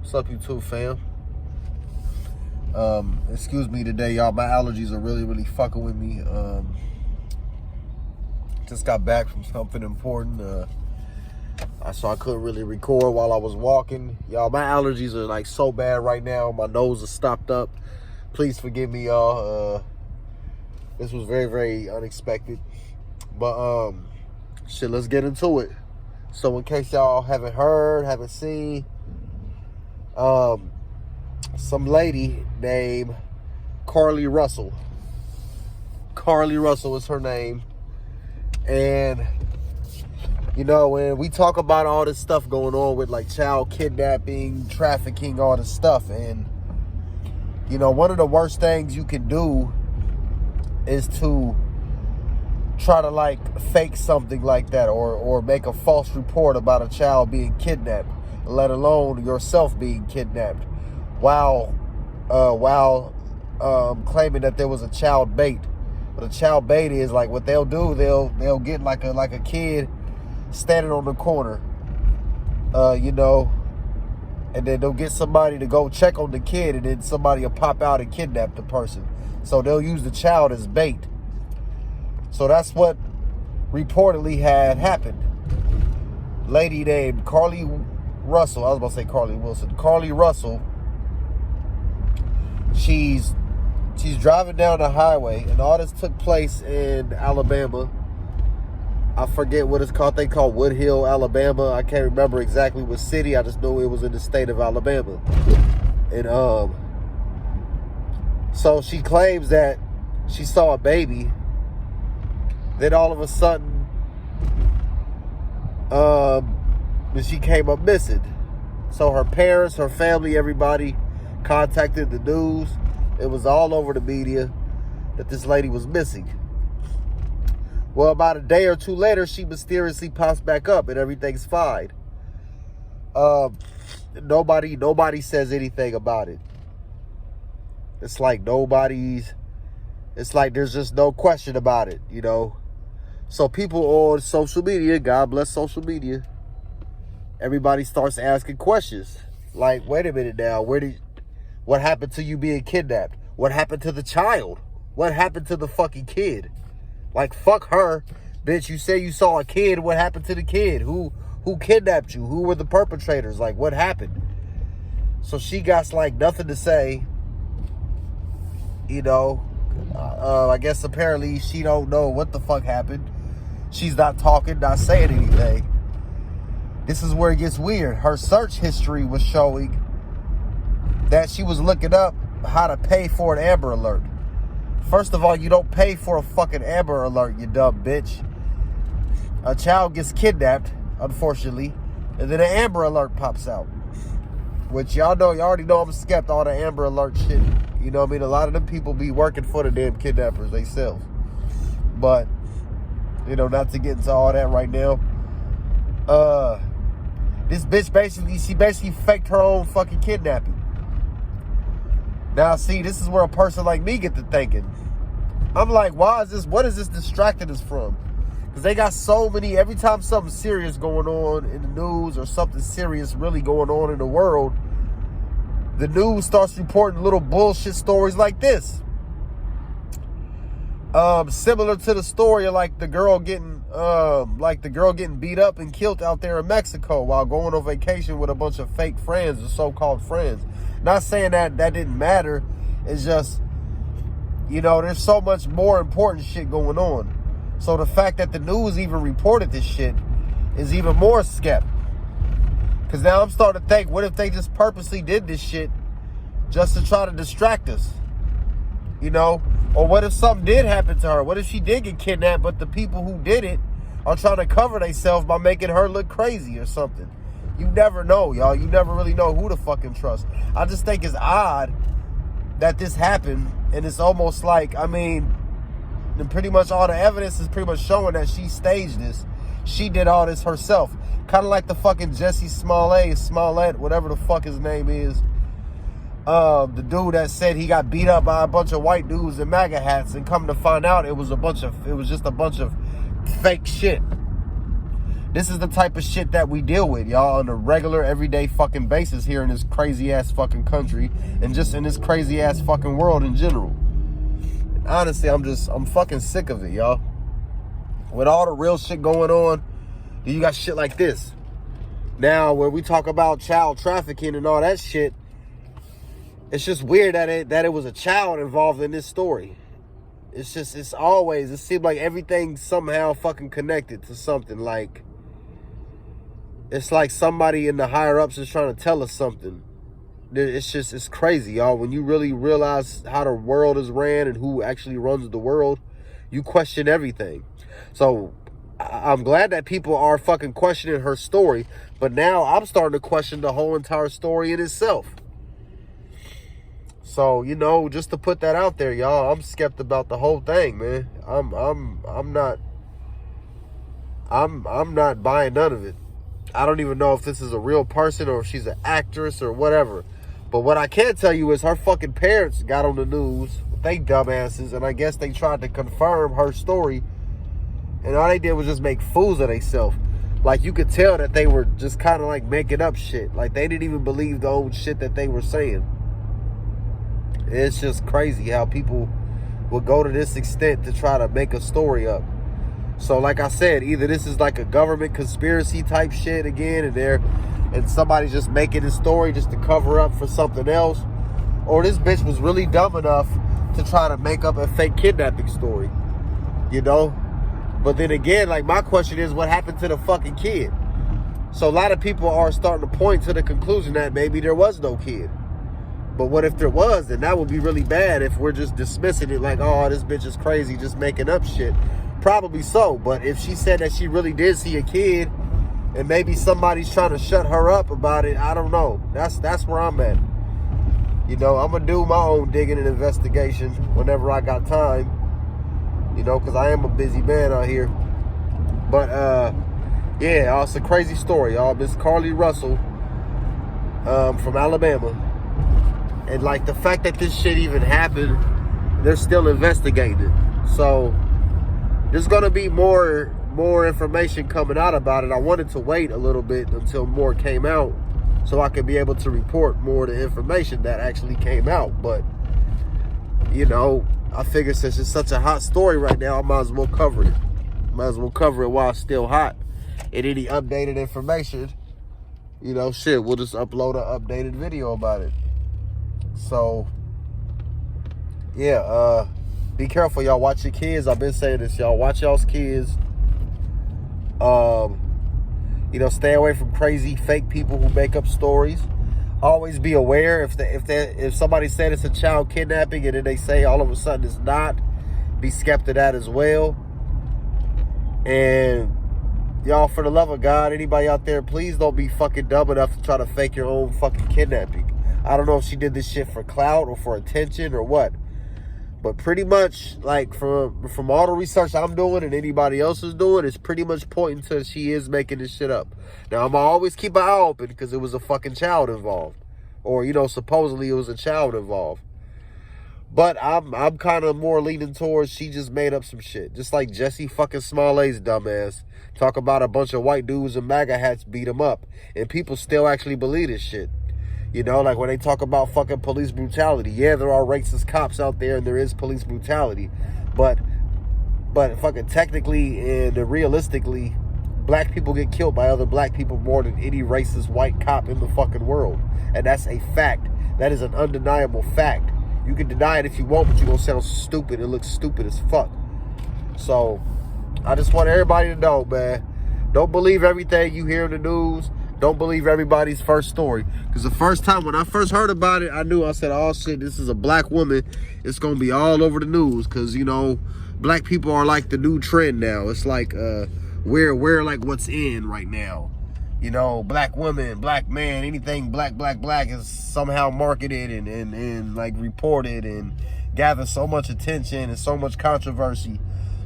What's up, YouTube fam? Excuse me today, y'all. My allergies are really fucking with me. Just got back from something important. So I couldn't really record while I was walking. Y'all, my allergies are like so bad right now. My nose is stopped up. Please forgive me, y'all. This was very unexpected. But shit, let's get into it. So in case y'all haven't heard, haven't seen, some lady named Carlee Russell. Carlee Russell is her name. And, you know, when we talk about all this stuff going on with like child kidnapping, trafficking, all this stuff. And, you know, one of the worst things you can do is to try to like fake something like that or make a false report about a child being kidnapped, let alone yourself being kidnapped, while claiming that there was a child bait. What a child bait is, like, what they'll do, they'll get like a kid standing on the corner, you know, and then they'll get somebody to go check on the kid, and then somebody will pop out and kidnap the person. So they'll use the child as bait. So that's what reportedly had happened. Lady named Carlee Russell, I was about to say Carlee Wilson. Carlee Russell, she's driving down the highway, and all this took place in Alabama. I forget what it's called. They call Wood Hill, Alabama. I can't remember exactly what city. I just know it was in the state of Alabama. And so she claims that she saw a baby. Then all of a sudden, she came up missing. So her parents, her family, everybody contacted the news. It was all over the media that this lady was missing. Well, about a day or two later, she mysteriously pops back up and everything's fine. Nobody says anything about it. It's like there's just no question about it, you know. So people on social media, God bless social media, everybody starts asking questions. Like, wait a minute now, what happened to you being kidnapped? What happened to the child? What happened to the fucking kid? Like, fuck her, bitch. You say you saw a kid. What happened to the kid? Who kidnapped you? Who were the perpetrators? Like, what happened? So she got like nothing to say. You know, I guess apparently she don't know what the fuck happened. She's not talking, not saying anything. This is where it gets weird. Her search history was showing that she was looking up how to pay for an Amber Alert. First of all, you don't pay for a fucking Amber Alert, you dumb bitch. A child gets kidnapped, unfortunately, and then an Amber Alert pops out. Which y'all already know I'm skeptic all the Amber Alert shit. You know what I mean? A lot of them people be working for the damn kidnappers themselves. But, you know, not to get into all that right now. This bitch basically faked her own fucking kidnapping. Now, see, this is where a person like me get to thinking. I'm like, what is this distracting us from? Because they got so many, every time something serious going on in the news or something serious really going on in the world, the news starts reporting little bullshit stories like this. Similar to the story of like the girl getting beat up and killed out there in Mexico while going on vacation with a bunch of fake friends or so-called friends. Not saying that didn't matter. It's just, you know, there's so much more important shit going on. So the fact that the news even reported this shit is even more skeptical. Because now I'm starting to think, what if they just purposely did this shit just to try to distract us? You know? Or what if something did happen to her? What if she did get kidnapped, but the people who did it are trying to cover themselves by making her look crazy or something? You never know, y'all. You never really know who to fucking trust. I just think it's odd that this happened, and it's almost like, I mean, pretty much all the evidence is pretty much showing that she staged this. She did all this herself. Kind of like the fucking Jesse Smollett, whatever the fuck his name is. The dude that said he got beat up by a bunch of white dudes in MAGA hats, and come to find out it was just a bunch of fake shit. This is the type of shit that we deal with, y'all, on a regular, everyday fucking basis here in this crazy-ass fucking country and just in this crazy-ass fucking world in general. And honestly, I'm fucking sick of it, y'all. With all the real shit going on, you got shit like this. Now, when we talk about child trafficking and all that shit, it's just weird that it was a child involved in this story. It seems like everything somehow fucking connected to something. Like, it's like somebody in the higher ups is trying to tell us something. It's crazy, y'all. When you really realize how the world is ran and who actually runs the world, you question everything. So I'm glad that people are fucking questioning her story, but now I'm starting to question the whole entire story in itself. So, you know, just to put that out there, y'all, I'm skeptical about the whole thing, man. I'm not buying none of it. I don't even know if this is a real person or if she's an actress or whatever. But what I can tell you is her fucking parents got on the news, they dumbasses, and I guess they tried to confirm her story. And all they did was just make fools of themselves. Like, you could tell that they were just kind of like making up shit. Like, they didn't even believe the old shit that they were saying. It's just crazy how people will go to this extent to try to make a story up. So, like I said, either this is like a government conspiracy type shit again, and somebody's just making a story just to cover up for something else, or this bitch was really dumb enough to try to make up a fake kidnapping story, you know? But then again, like, my question is, what happened to the fucking kid? So a lot of people are starting to point to the conclusion that maybe there was no kid. But what if there was? Then that would be really bad if we're just dismissing it like, oh, this bitch is crazy, just making up shit. Probably so. But if she said that she really did see a kid and maybe somebody's trying to shut her up about it, I don't know. That's where I'm at. You know, I'm going to do my own digging and investigation whenever I got time. You know, because I am a busy man out here. But, yeah, it's a crazy story, y'all. Miss Carlee Russell from Alabama. And, like, the fact that this shit even happened, they're still investigating it. So, there's going to be more information coming out about it. I wanted to wait a little bit until more came out so I could be able to report more of the information that actually came out. But, you know, I figured since it's such a hot story right now, I might as well cover it. Might as well cover it while it's still hot. And any updated information, you know, shit, we'll just upload an updated video about it. So, yeah, be careful, y'all. Watch your kids. I've been saying this, y'all. Watch y'all's kids. You know, stay away from crazy fake people who make up stories. Always be aware if somebody said it's a child kidnapping and then they say all of a sudden it's not, be skeptical of that as well. And y'all, for the love of God, anybody out there, please don't be fucking dumb enough to try to fake your own fucking kidnapping. I don't know if she did this shit for clout or for attention or what. But pretty much, like, from all the research I'm doing and anybody else is doing, it's pretty much pointing to she is making this shit up. Now, I'm going to always keep an eye open because it was a fucking child involved. Or, you know, supposedly it was a child involved. But I'm kind of more leaning towards she just made up some shit. Just like Jesse fucking Smollett's dumbass. Talk about a bunch of white dudes in MAGA hats beat him up. And people still actually believe this shit. You know, like when they talk about fucking police brutality. Yeah, there are racist cops out there and there is police brutality. But fucking technically and realistically, black people get killed by other black people more than any racist white cop in the fucking world. And that's a fact. That is an undeniable fact. You can deny it if you want, but you're going to sound stupid. It looks stupid as fuck. So, I just want everybody to know, man. Don't believe everything you hear in the news. Don't believe everybody's first story. Because the first time, when I first heard about it, I said, oh shit, this is a black woman. It's going to be all over the news. Because, you know, black people are like the new trend now. It's like, we're like what's in right now. You know, black woman, black man, anything black is somehow marketed and like reported and gathers so much attention and so much controversy.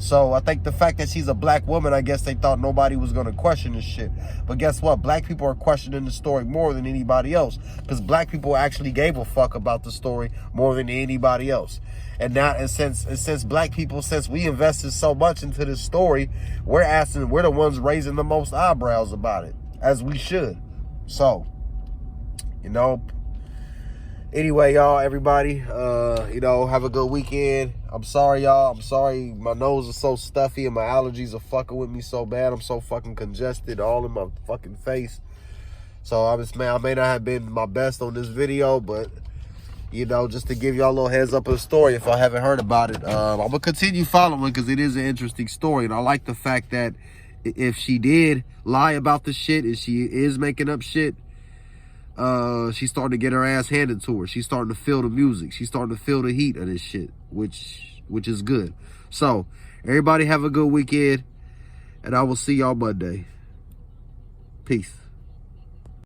So I think the fact that she's a black woman, I guess they thought nobody was going to question this shit. But guess what? Black people are questioning the story more than anybody else, because black people actually gave a fuck about the story more than anybody else. And now, and since black people, since we invested so much into this story, we're the ones raising the most eyebrows about it, as we should. So, you know, anyway, y'all, everybody, you know, have a good weekend. I'm sorry, y'all. I'm sorry. My nose is so stuffy and my allergies are fucking with me so bad. I'm so fucking congested all in my fucking face. So I may not have been my best on this video, but, you know, just to give y'all a little heads up of the story if I haven't heard about it. I'm going to continue following because it is an interesting story. And I like the fact that if she did lie about the shit, if she is making up shit, she's starting to get her ass handed to her. She's starting to feel the music. She's starting to feel the heat of this shit, which is good. So, everybody have a good weekend, and I will see y'all Monday. Peace.